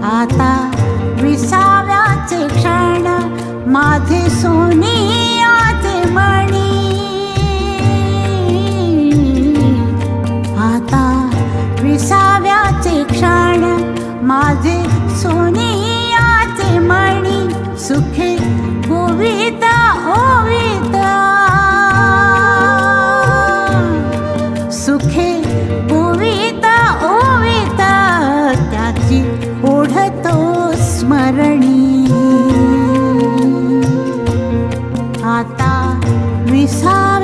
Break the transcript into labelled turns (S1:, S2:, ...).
S1: आता विसाव्याचे क्षण माझे सोनियाचे मणी, आता विसाव्याचे क्षण माझे सोनियाचे मणी, सुखे ओविता ओविता, सुखे ओविता ओविता त्याची ओढतो स्मरणी, आता विसा